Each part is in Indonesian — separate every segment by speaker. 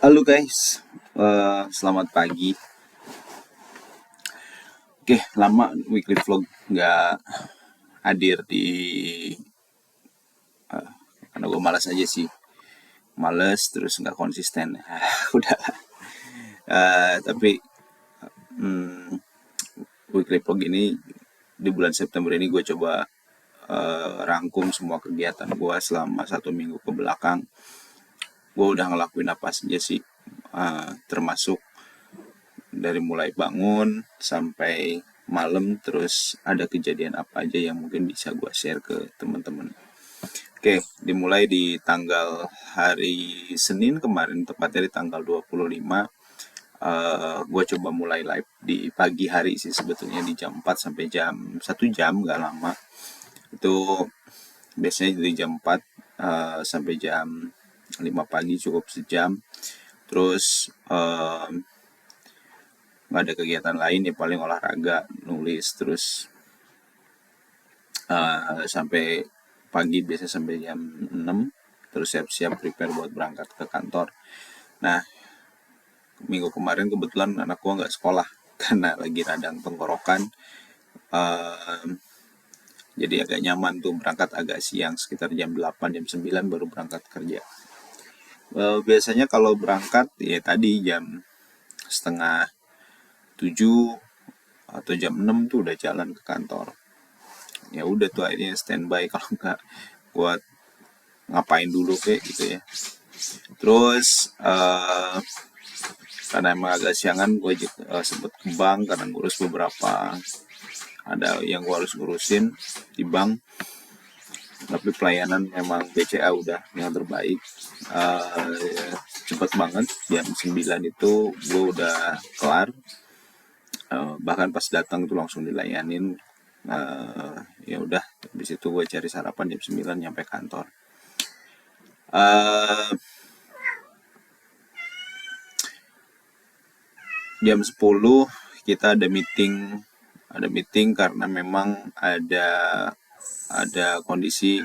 Speaker 1: Halo guys, selamat pagi. Oke, lama weekly vlog nggak hadir di karena gue malas aja sih, males terus nggak konsisten. Udah, tapi weekly vlog ini di bulan September ini gue coba rangkum semua kegiatan gue selama 1 minggu ke belakang. Gue udah ngelakuin apa saja sih, termasuk dari mulai bangun sampai malam, terus ada kejadian apa aja yang mungkin bisa gue share ke teman-teman. Oke, dimulai di tanggal hari Senin kemarin, tepatnya di tanggal 25. Gue coba mulai live di pagi hari sih, sebetulnya di jam 4 sampai jam 1 jam, gak lama. Itu biasanya dari jam 4 sampai jam 5 pagi, cukup sejam. Terus nggak ada kegiatan lain ya, paling olahraga, nulis, terus sampai pagi, biasa sampai jam 6, terus siap-siap prepare buat berangkat ke kantor. Nah, minggu kemarin kebetulan anak gua nggak sekolah karena lagi radang tenggorokan. Jadi agak nyaman tuh berangkat agak siang, sekitar jam 8, jam 9 baru berangkat kerja. Biasanya kalau berangkat ya tadi jam setengah 7 atau jam 6 tuh udah jalan ke kantor. Ya udah tuh akhirnya standby, kalau nggak buat ngapain dulu kayak gitu ya. Terus karena emang agak siangan, gue sempet ke bank karena ngurus beberapa, ada yang gue harus ngurusin di bank. Tapi pelayanan memang BCA udah yang terbaik. Cepet banget, jam 9 itu gue udah kelar. Bahkan pas datang itu langsung dilayanin. Ya udah, habis itu gue cari sarapan, jam 9 nyampe kantor. Jam 10 kita ada meeting karena memang ada kondisi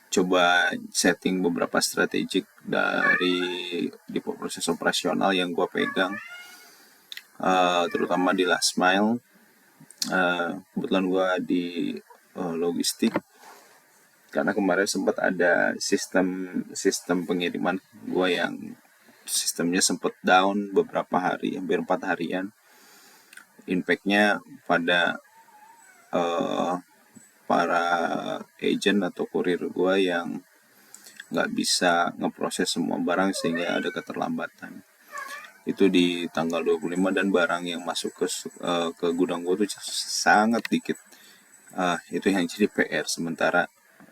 Speaker 1: coba setting beberapa strategik di proses operasional yang gue pegang, terutama di last mile. Kebetulan gue di logistik, karena kemarin sempat ada sistem pengiriman gue yang sistemnya sempat down beberapa hari, hampir 4 harian. Impactnya pada para agent atau kurir gue yang nggak bisa ngeproses semua barang sehingga ada keterlambatan. Itu di tanggal 25, dan barang yang masuk ke gudang gue tuh sangat dikit. Itu yang jadi PR sementara.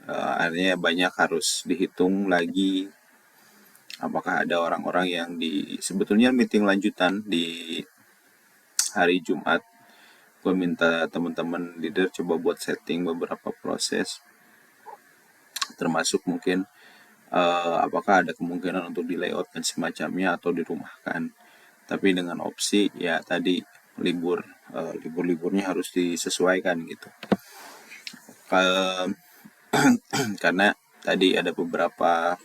Speaker 1: Akhirnya banyak harus dihitung lagi apakah ada orang-orang yang sebetulnya meeting lanjutan di hari Jumat. Gue minta teman-teman leader coba buat setting beberapa proses, termasuk mungkin apakah ada kemungkinan untuk di layout dan semacamnya atau dirumahkan. Tapi dengan opsi ya tadi, libur-liburnya harus disesuaikan gitu. Karena tadi ada beberapa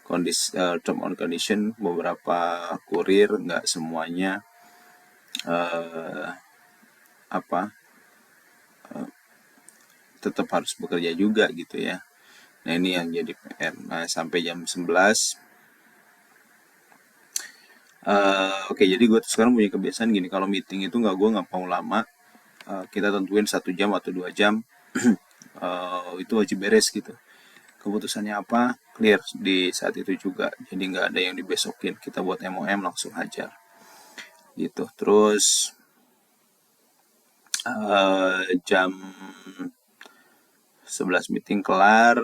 Speaker 1: kondisi term on condition, beberapa kurir nggak semuanya tetap harus bekerja juga gitu ya. Nah ini yang jadi PR. Nah sampai jam 11. Oke, jadi gue sekarang punya kebiasaan gini, kalau meeting itu gue nggak mau lama. Kita tentuin 1 jam atau 2 jam. Itu wajib beres gitu. Keputusannya apa, clear di saat itu juga. Jadi nggak ada yang dibesokin. Kita buat MOM langsung hajar gitu. Terus jam 11 meeting kelar.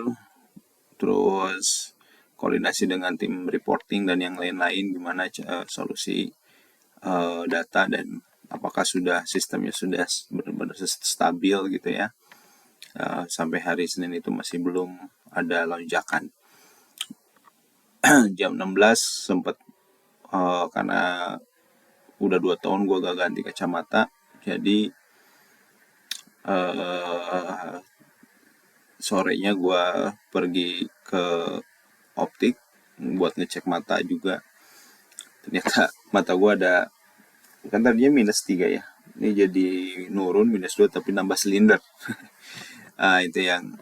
Speaker 1: Terus koordinasi dengan tim reporting dan yang lain-lain gimana solusi data, dan apakah sistemnya sudah benar-benar stabil gitu ya. Sampai hari Senin itu masih belum ada lonjakan. Jam 16 sempat, karena udah 2 tahun gue gak ganti kacamata, jadi sorenya gue pergi ke optik buat ngecek mata juga. ternyata mata gue ada, kan tadinya -3 ya, ini jadi nurun -2 tapi nambah silinder. Itu yang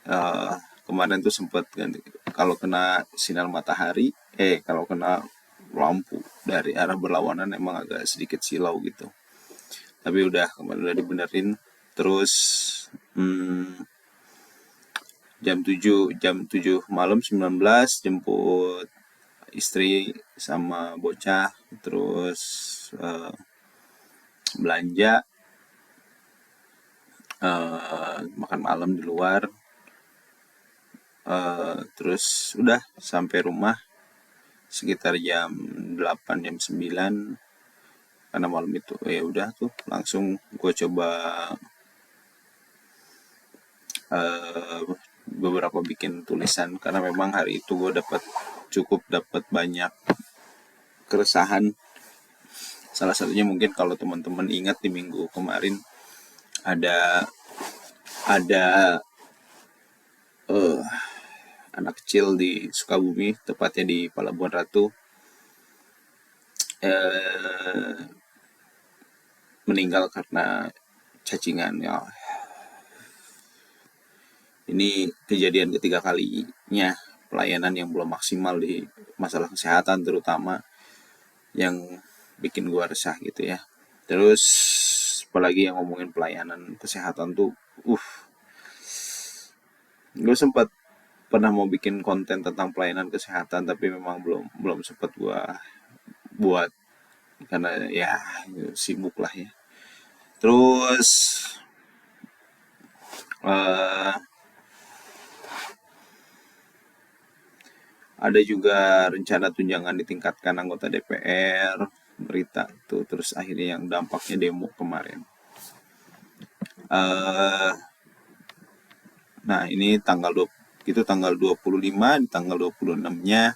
Speaker 1: eh, kemarin tuh sempat ganti, kalau kena sinar matahari, kalau kena lampu dari arah berlawanan emang agak sedikit silau gitu. Tapi udah kemarin udah dibenerin. Terus jam 7 malam 19 jemput istri sama bocah, terus belanja, makan malam di luar, terus udah sampai rumah sekitar jam 8 jam 9, karena malam itu ya udah tuh langsung gue coba beberapa bikin tulisan, karena memang hari itu gue dapat banyak keresahan. Salah satunya mungkin kalau teman-teman ingat di minggu kemarin ada anak kecil di Sukabumi, tepatnya di Pelabuhan Ratu, meninggal karena cacingan ya. Ini kejadian ketiga kalinya pelayanan yang belum maksimal di masalah kesehatan, terutama yang bikin gua resah gitu ya. Terus apalagi yang ngomongin pelayanan kesehatan tuh, gue sempat pernah mau bikin konten tentang pelayanan kesehatan, tapi memang belum sempat gue buat karena ya sibuk lah ya. Terus ada juga rencana tunjangan ditingkatkan anggota DPR, berita tuh, terus akhirnya yang dampaknya demo kemarin. Nah ini tanggal 25, di tanggal 26-nya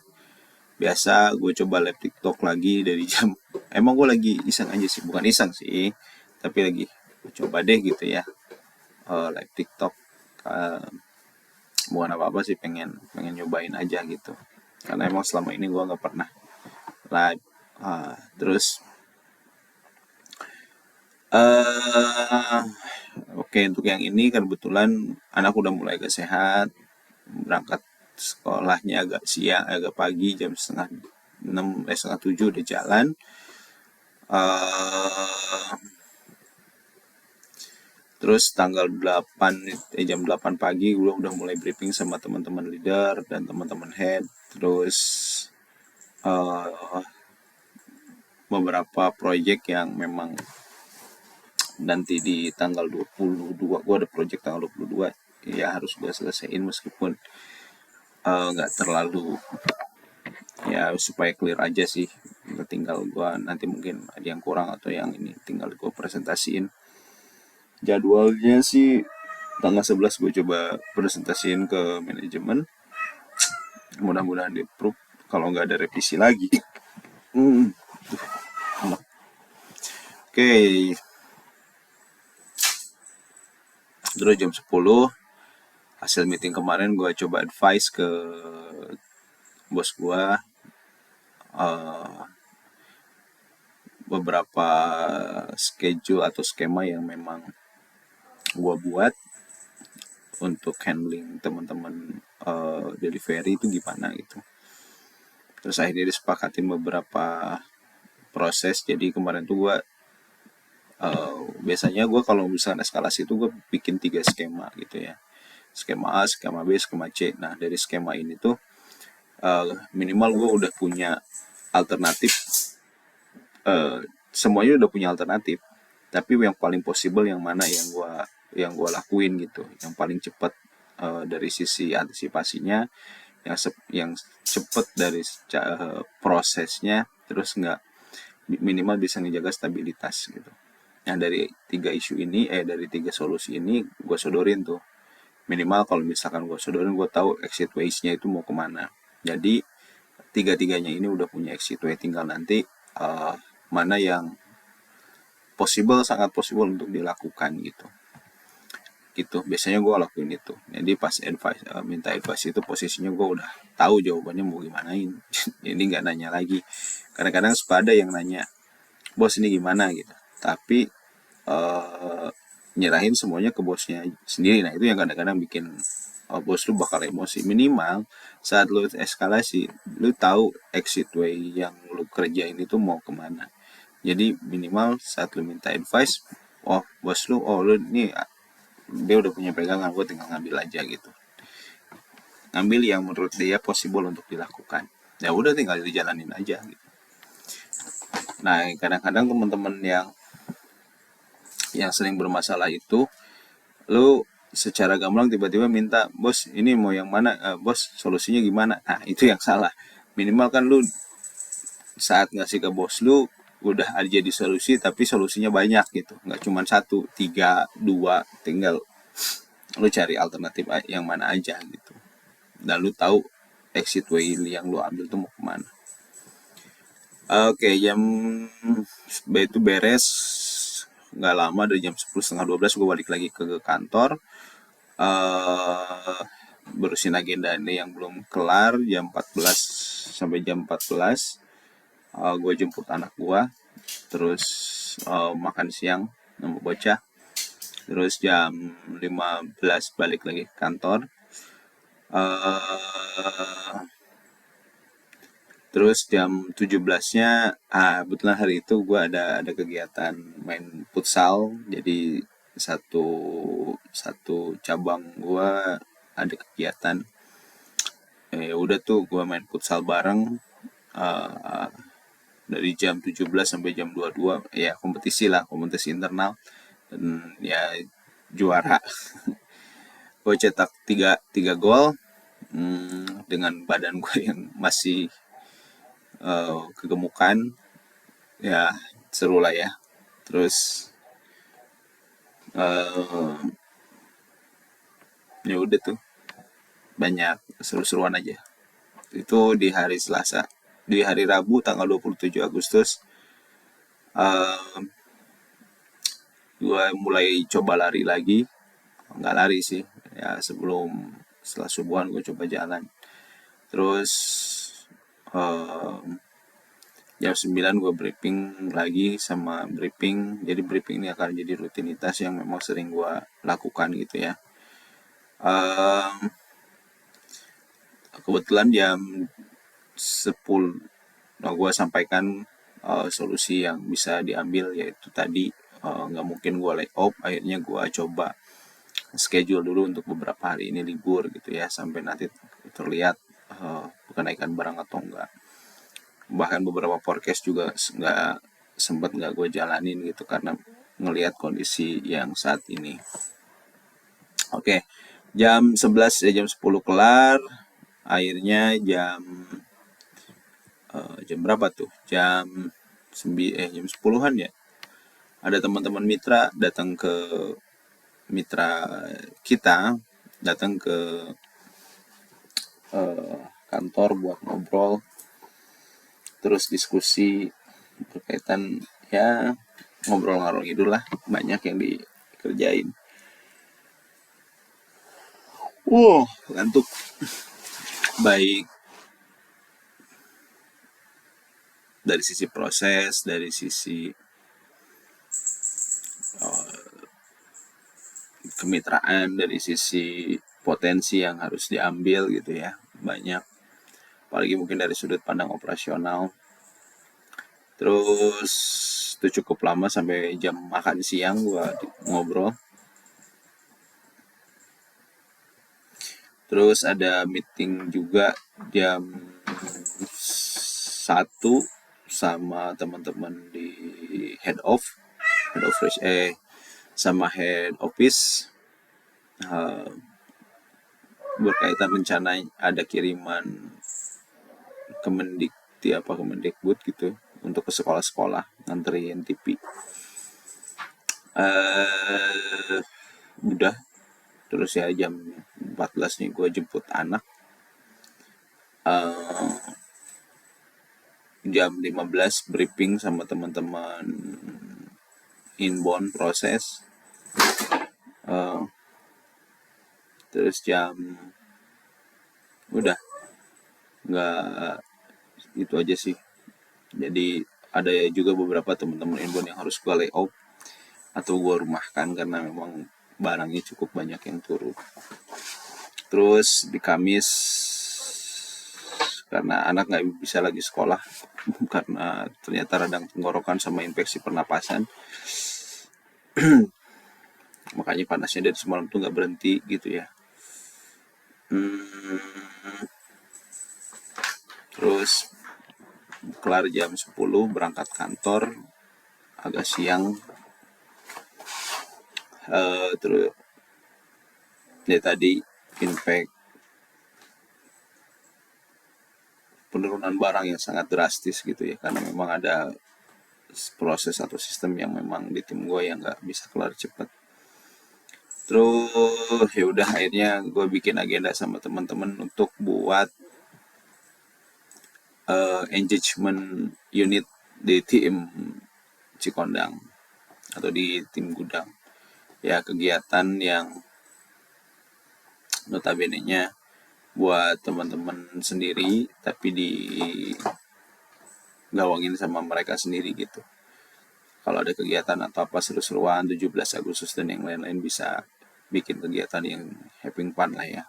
Speaker 1: biasa gue coba live TikTok lagi dari jam emang gue lagi iseng aja sih, bukan iseng sih, tapi lagi coba deh gitu ya, live TikTok. Bukan apa-apa sih, pengen nyobain aja gitu, karena emang selama ini gue nggak pernah live. Terus oke, untuk yang ini kan kebetulan anak udah mulai agak sehat, berangkat sekolahnya agak siang, agak pagi, jam setengah 7 udah jalan. Terus tanggal 8 jam 8 pagi gue udah mulai briefing sama teman-teman leader dan teman-teman head. Terus beberapa proyek yang memang nanti di tanggal 22, gue ada proyek tanggal 22 ya harus gue selesaiin, meskipun nggak terlalu ya, supaya clear aja sih. Tinggal gue nanti mungkin ada yang kurang atau yang ini tinggal gue presentasiin. Jadwalnya sih tanggal 11 gue coba presentasiin ke manajemen, mudah-mudahan di approve kalau nggak ada revisi lagi. Oke. Terus jam 10 hasil meeting kemarin gue coba advice ke bos gue beberapa schedule atau skema yang memang gue buat untuk handling teman-teman delivery itu gimana gitu. Terus akhirnya disepakatin beberapa proses. Jadi kemarin tuh gue biasanya gue kalau misalnya eskalasi itu gue bikin 3 skema gitu ya, skema A, skema B, skema C. Nah dari skema ini tuh minimal gue udah punya alternatif, semuanya udah punya alternatif, tapi yang paling possible yang mana yang gue lakuin gitu, yang paling cepat dari sisi antisipasinya, yang cepet dari prosesnya, terus nggak minimal bisa ngejaga stabilitas gitu. Nah dari 3 solusi ini gue sodorin tuh, minimal kalau misalkan gue sodorin gue tahu exit ways-nya itu mau kemana. Jadi tiga-tiganya ini udah punya exit way, tinggal nanti mana yang sangat possible untuk dilakukan gitu. Biasanya gue lakuin itu. Jadi pas minta advice itu posisinya gue udah tahu jawabannya mau gimanain. Jadi nggak nanya lagi, Kadang-kadang suka ada yang nanya, bos ini gimana gitu, tapi eh, nyerahin semuanya ke bosnya sendiri. Nah itu yang kadang-kadang bikin bos lu bakal emosi. Minimal saat lu eskalasi, lu tahu exit way yang lu kerjain itu mau kemana. Jadi minimal saat lu minta advice, oh bos lu, oh lu ini dia udah punya pegangan, gue tinggal ngambil aja gitu. Ngambil yang menurut dia possible untuk dilakukan. Ya udah tinggal dijalanin aja gitu. Nah kadang-kadang teman-teman yang sering bermasalah itu, lu secara gamblang tiba-tiba minta, bos ini mau yang mana, bos solusinya gimana. Nah itu yang salah. Minimal kan lu saat ngasih ke bos lu udah aja di solusi, tapi solusinya banyak gitu, nggak cuma satu, tiga, dua. Tinggal lu cari alternatif yang mana aja gitu, dan lu tahu exit way yang lu ambil tuh mau kemana. Oke, jam itu beres nggak lama, dari jam 10 setengah 12 gue balik lagi ke kantor. uh, Berusin agenda ini yang belum kelar. Jam 14 sampai jam 14 gue jemput anak gue, terus makan siang sama bocah, terus jam 15 balik lagi ke kantor. uh, Terus jam 17-nya, kebetulan hari itu gue ada kegiatan main futsal. Jadi satu satu cabang gue ada kegiatan. Udah tuh gue main futsal bareng uh, dari jam 17 sampai jam 22. Ya kompetisi lah, kompetisi internal. Dan ya juara. Gue cetak tiga gol, dengan badan gue yang masih kegemukan. Ya seru lah ya. Terus uh, ya udah tuh, banyak seru-seruan aja. Itu di hari Selasa. Di hari Rabu tanggal 27 Agustus uh, gue mulai coba lari lagi. Nggak lari sih, ya setelah subuhan gue coba jalan. Terus uh, jam 9 gue briefing lagi sama briefing. Jadi briefing ini akan jadi rutinitas yang memang sering gue lakukan gitu ya. Kebetulan jam 10 gue sampaikan solusi yang bisa diambil, yaitu tadi nggak mungkin gue lay off. Akhirnya gue coba schedule dulu untuk beberapa hari ini libur gitu ya, sampai nanti terlihat kenaikan barang atau enggak. Bahkan beberapa forecast juga nggak gue jalanin gitu, karena ngelihat kondisi yang saat ini. Oke, jam 11 jam 10 kelar. Akhirnya jam berapa tuh? Jam 10-an ya. Ada teman-teman mitra datang ke mitra kita datang ke kantor buat ngobrol, terus diskusi berkaitan ya, ngobrol ngalor ngidul lah, banyak yang dikerjain. Ngantuk. Baik dari sisi proses, dari sisi kemitraan, dari sisi potensi yang harus diambil gitu ya, banyak. Apalagi mungkin dari sudut pandang operasional. Terus itu cukup lama sampai jam makan siang gua ngobrol. Terus ada meeting juga jam 1 sama teman-teman di head of sama head office, berkaitan rencana ada kiriman Kemendikbud gitu untuk ke sekolah-sekolah nganterin TV. Udah, terus ya jam 14 nih gue jemput anak. Jam 15 briefing sama teman-teman inbound proses. Terus udah, nggak, itu aja sih. Jadi ada juga beberapa teman-teman inbound yang harus gue layoff atau gue rumahkan karena memang barangnya cukup banyak yang turun. Terus di Kamis karena anak nggak bisa lagi sekolah karena ternyata radang tenggorokan sama infeksi pernapasan, makanya panasnya dari semalam tuh nggak berhenti gitu ya. Terus kelar jam 10 berangkat kantor agak siang. Terus ya tadi impact penurunan barang yang sangat drastis gitu ya, karena memang ada proses atau sistem yang memang di tim gue yang nggak bisa kelar cepet. Terus ya udah akhirnya gue bikin agenda sama teman-teman untuk buat engagement unit di tim Cikondang atau di tim gudang. Ya kegiatan yang notabene-nya buat teman-teman sendiri tapi digawangin sama mereka sendiri gitu. Kalau ada kegiatan atau apa seru-seruan 17 Agustus dan yang lain-lain bisa bikin kegiatan yang having fun lah ya.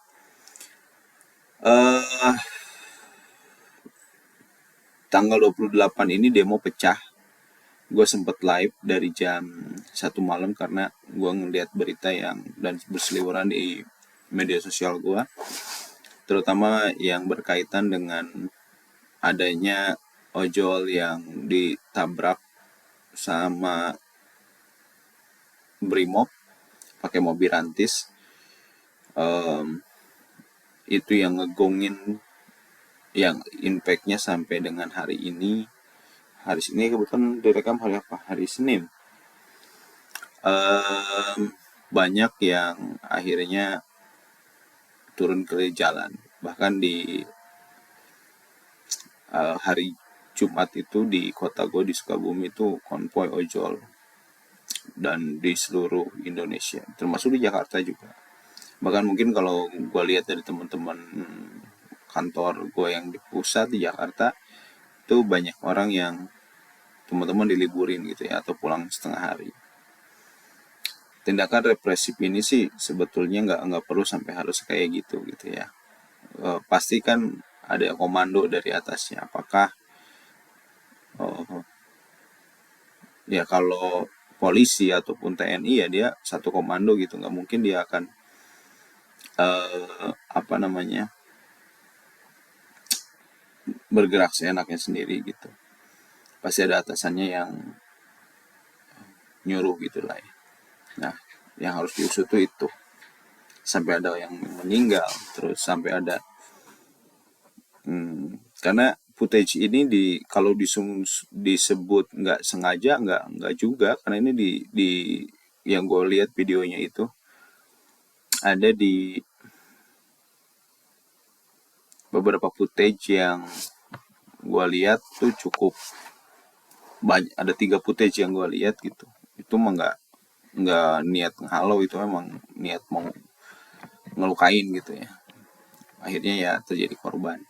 Speaker 1: Tanggal 28 ini demo pecah. Gue sempet live dari jam 1 malam karena gue ngeliat berita yang dan berseliweran di media sosial gue, terutama yang berkaitan dengan adanya ojol yang ditabrak sama Brimob pakai mobil rantis. Itu yang ngegongin, yang impactnya sampai dengan hari ini. Hari ini kebetulan direkam hari apa? Hari Senin. Banyak yang akhirnya turun ke jalan. Bahkan di hari Jumat itu di kota gue di Sukabumi itu konvoy ojol, dan di seluruh Indonesia termasuk di Jakarta juga. Bahkan mungkin kalau gue lihat dari teman-teman kantor gue yang di pusat di Jakarta itu banyak orang yang teman-teman diliburin gitu ya atau pulang setengah hari. Tindakan represif ini sih sebetulnya nggak perlu sampai harus kayak gitu ya. Pasti kan ada komando dari atasnya. Apakah ya kalau polisi ataupun TNI ya dia satu komando gitu, nggak mungkin dia akan apa namanya bergerak seenaknya sendiri gitu. Pasti ada atasannya yang nyuruh gitu lah ya. Nah, yang harus diusut itu sampai ada yang meninggal, terus sampai ada karena footage ini kalau disebut nggak sengaja nggak juga, karena ini di yang gue lihat videonya itu ada di beberapa footage yang gue lihat tuh cukup banyak. Ada 3 footage yang gue lihat gitu, itu mah nggak niat ngehalau, itu memang niat mau ngelukain gitu ya. Akhirnya ya terjadi korban.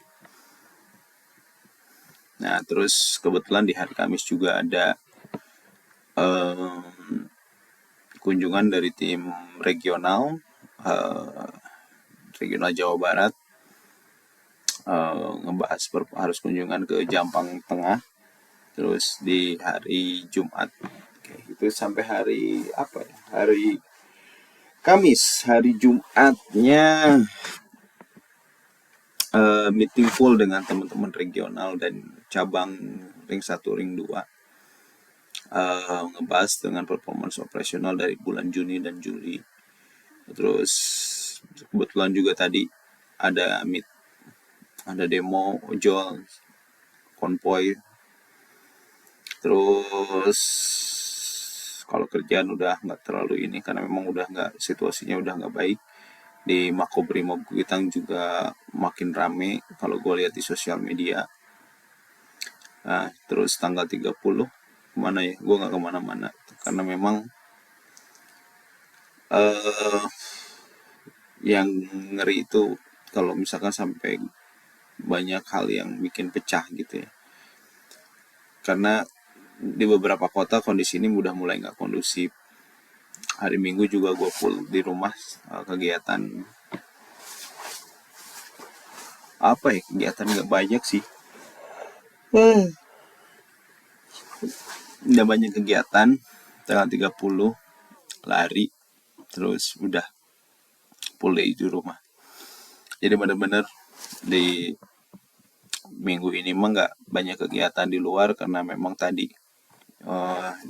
Speaker 1: Nah terus kebetulan di hari Kamis juga ada kunjungan dari tim regional regional Jawa Barat, ngebahas harus kunjungan ke Jampang Tengah. Terus di hari Jumat kayak gitu sampai hari apa ya, hari Kamis. Hari Jumatnya meeting full dengan teman-teman regional dan cabang ring 1 ring 2, ngebahas dengan performance operasional dari bulan Juni dan Juli. Terus kebetulan juga tadi ada demo ojol konvoy. Terus kalau kerjaan udah nggak terlalu ini karena memang udah nggak, situasinya udah nggak baik. Di Makobrimob Kuitang juga makin rame kalau gue lihat di sosial media. Nah terus tanggal 30 kemana ya, gue nggak kemana-mana karena memang yang ngeri itu kalau misalkan sampai banyak hal yang bikin pecah gitu ya. karena di beberapa kota kondisi ini udah mulai nggak kondusif. Hari Minggu juga gue full di rumah, kegiatan apa ya, kegiatan nggak banyak sih. Nggak banyak kegiatan. Tanggal 30 lari, terus udah full day di rumah. Jadi bener-bener di minggu ini mah nggak banyak kegiatan di luar karena memang tadi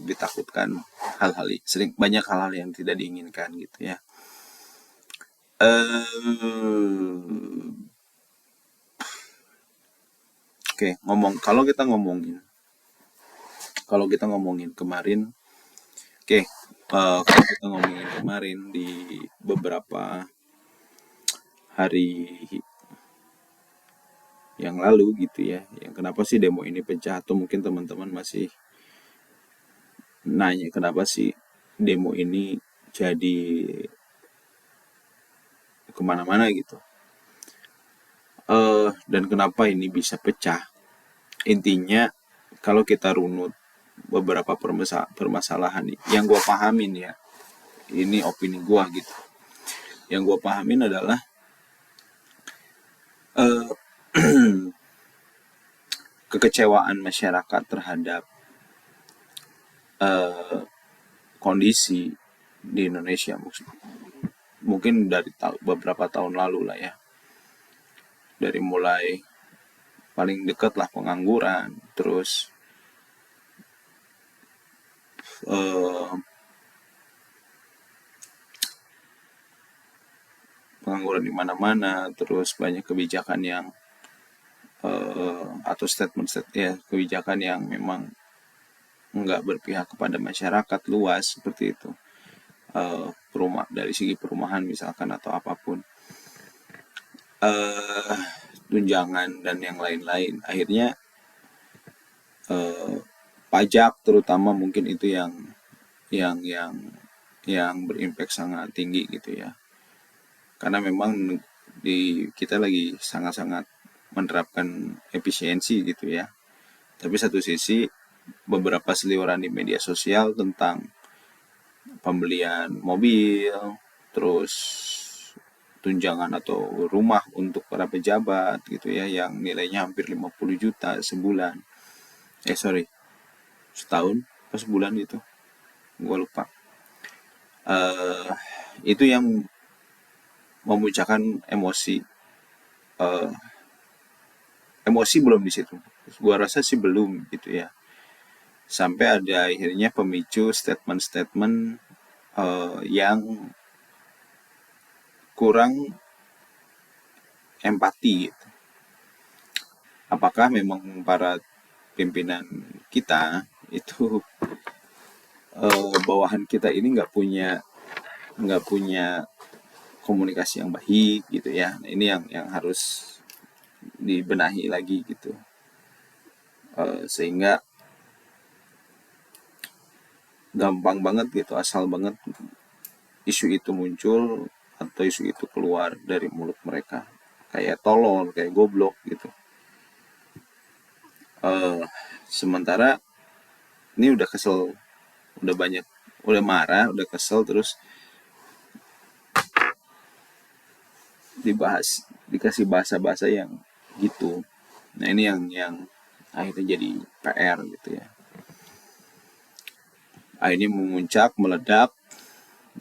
Speaker 1: ditakutkan sering banyak hal-hal yang tidak diinginkan gitu ya. Oke, kalau kita ngomongin kemarin, oke, kalau kita ngomongin kemarin di beberapa hari yang lalu gitu ya, yang kenapa sih demo ini pecah, atau mungkin teman-teman masih nanya kenapa sih demo ini jadi kemana-mana gitu, dan kenapa ini bisa pecah. Intinya kalau kita runut beberapa permasalahan yang gue pahamin ya, ini opini gue gitu, yang gue pahamin adalah kekecewaan masyarakat terhadap kondisi di Indonesia, mungkin dari beberapa tahun lalu lah ya, dari mulai paling dekat lah pengangguran, terus pengangguran di mana-mana, terus banyak kebijakan yang atau kebijakan yang memang nggak berpihak kepada masyarakat luas seperti itu, dari segi perumahan misalkan atau apapun, tunjangan dan yang lain-lain. Akhirnya pajak terutama mungkin itu yang yang yang berimpact sangat tinggi gitu ya, karena memang kita lagi sangat-sangat menerapkan efisiensi gitu ya. Tapi satu sisi beberapa seliweran di media sosial tentang pembelian mobil, terus tunjangan atau rumah untuk para pejabat gitu ya, yang nilainya hampir 50 juta sebulan. Setahun pas sebulan itu, gue lupa. Itu yang memunculkan emosi. Emosi belum di situ. Gua rasa sih belum gitu ya. Sampai ada akhirnya pemicu statement-statement yang kurang empati gitu. Apakah memang para pimpinan kita itu, bawahan kita ini nggak punya komunikasi yang baik gitu ya. Nah, ini yang harus dibenahi lagi gitu, sehingga gampang banget gitu, asal banget isu itu muncul atau isu itu keluar dari mulut mereka, kayak tolol, kayak goblok gitu. Sementara ini udah kesel, udah banyak, udah marah, udah kesel, terus dikasih bahasa-bahasa yang gitu. Nah ini yang akhirnya jadi PR gitu ya. Akhirnya memuncak, meledak,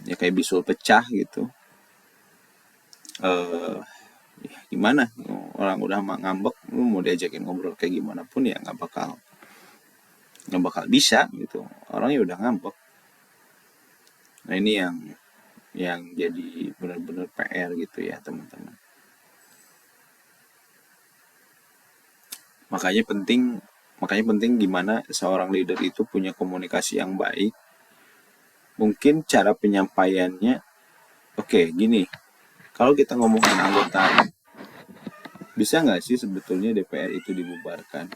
Speaker 1: ya kayak bisul pecah gitu. Ya gimana, orang udah ngambek, lu mau diajakin ngobrol kayak gimana pun ya nggak bakal bisa gitu, orangnya udah ngambek. Nah ini yang jadi benar-benar PR gitu ya teman-teman. Makanya penting gimana seorang leader itu punya komunikasi yang baik. Mungkin cara penyampaiannya, oke, gini, kalau kita ngomongin anggota, bisa nggak sih sebetulnya DPR itu dibubarkan?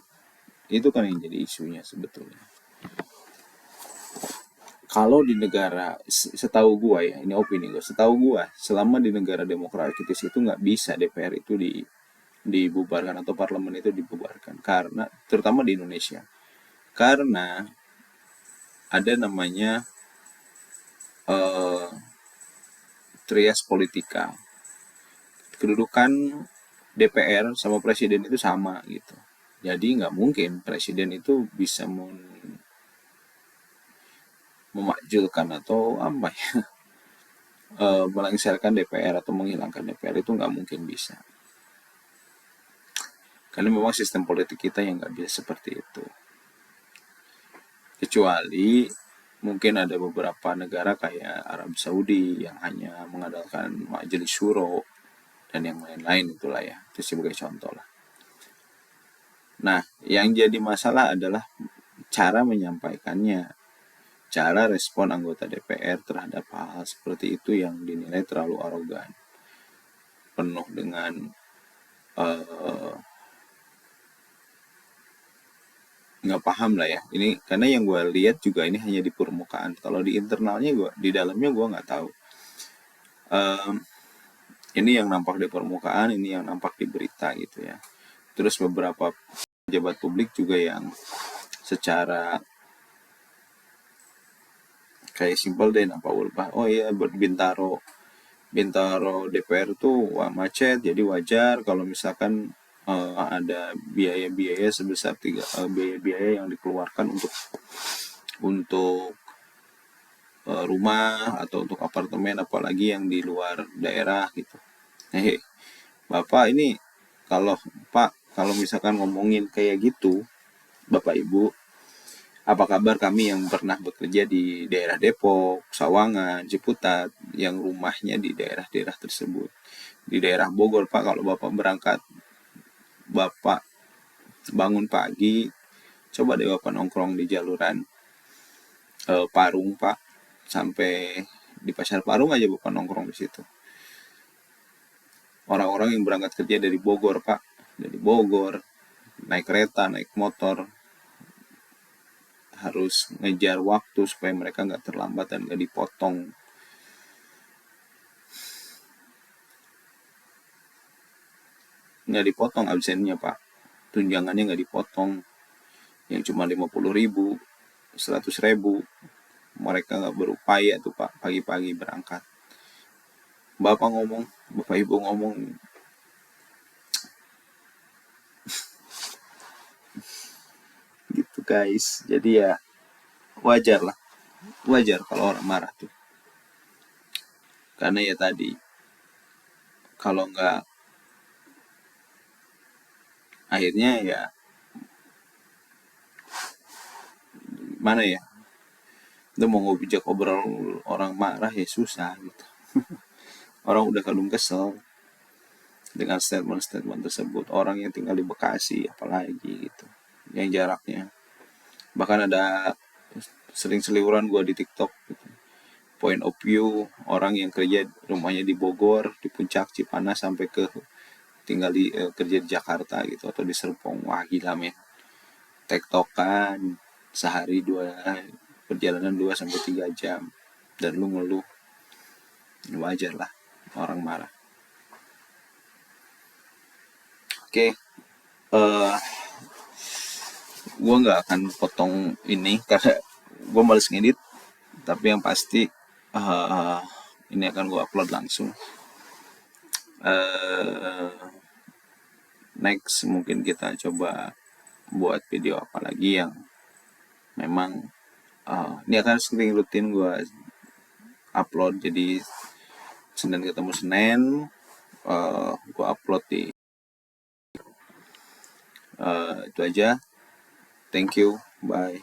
Speaker 1: Itu kan yang jadi isunya sebetulnya. Kalau di negara, setahu gua ya, ini opini gua, setahu gua selama di negara demokratis itu nggak bisa DPR itu dibubarkan atau parlemen itu dibubarkan, karena terutama di Indonesia, Karena ada namanya eh, trias politika. Kedudukan DPR sama presiden itu sama gitu. Jadi nggak mungkin presiden itu bisa memakjulkan atau apa ya, melengsarkan DPR atau menghilangkan DPR, itu nggak mungkin bisa. Karena memang sistem politik kita yang nggak bisa seperti itu. Kecuali mungkin ada beberapa negara kayak Arab Saudi yang hanya mengandalkan majelis syuro dan yang lain-lain, itulah ya. Itu sebagai contoh lah. Nah, yang jadi masalah adalah cara menyampaikannya, cara respon anggota DPR terhadap hal seperti itu yang dinilai terlalu arogan, penuh dengan nggak paham lah ya. Ini karena yang gue lihat juga ini hanya di permukaan. Kalau di internalnya gue, di dalamnya gue nggak tahu. Ini yang nampak di permukaan, ini yang nampak di berita gitu ya. Terus beberapa pejabat publik juga yang secara kayak simpel deh nampak berubah. Oh iya, Bintaro DPR tuh wah, macet, jadi wajar kalau misalkan ada biaya-biaya sebesar biaya-biaya yang dikeluarkan untuk rumah atau untuk apartemen, apalagi yang di luar daerah gitu. Hehe, Bapak ini kalau kalau misalkan ngomongin kayak gitu, Bapak Ibu, apa kabar kami yang pernah bekerja di daerah Depok, Sawangan, Ciputat, yang rumahnya di daerah-daerah tersebut. Di daerah Bogor, Pak, kalau Bapak berangkat, Bapak bangun pagi, coba deh Bapak nongkrong di jaluran Parung, Pak, sampai di Pasar Parung aja Bapak nongkrong di situ. Orang-orang yang berangkat kerja dari Bogor, Pak, dari Bogor, naik kereta, naik motor, harus ngejar waktu supaya mereka nggak terlambat dan nggak dipotong. Nggak dipotong absennya, Pak. Tunjangannya nggak dipotong. Yang cuma 50.000, 100.000. Mereka nggak berupaya tuh, Pak, pagi-pagi berangkat. Bapak Ibu ngomong, gitu guys. Jadi ya wajar lah. Wajar kalau orang marah tuh. Karena ya tadi, kalau nggak, akhirnya ya mana ya, itu mau ngobijak obrol orang marah ya susah gitu. Orang udah kadung kesel dengan statement-statement tersebut. Orang yang tinggal di Bekasi apalagi gitu, yang jaraknya bahkan ada sering seliuran gue di TikTok gitu. Point of view orang yang kerja rumahnya di Bogor, di Puncak Cipanas, sampai ke tinggal kerja di Jakarta gitu atau di Serpong. Wah gila men, tektokan sehari perjalanan 2 sampai 3 jam, dan lu ngeluh. Wajar lah orang marah. Oke, gue nggak akan potong ini karena gue males ngedit, tapi yang pasti uh, ini akan gue upload langsung. Next mungkin kita coba buat video apa lagi yang memang ini akan sering rutin gue upload. Jadi Senin ketemu Senin gue upload di itu aja. Thank you, bye.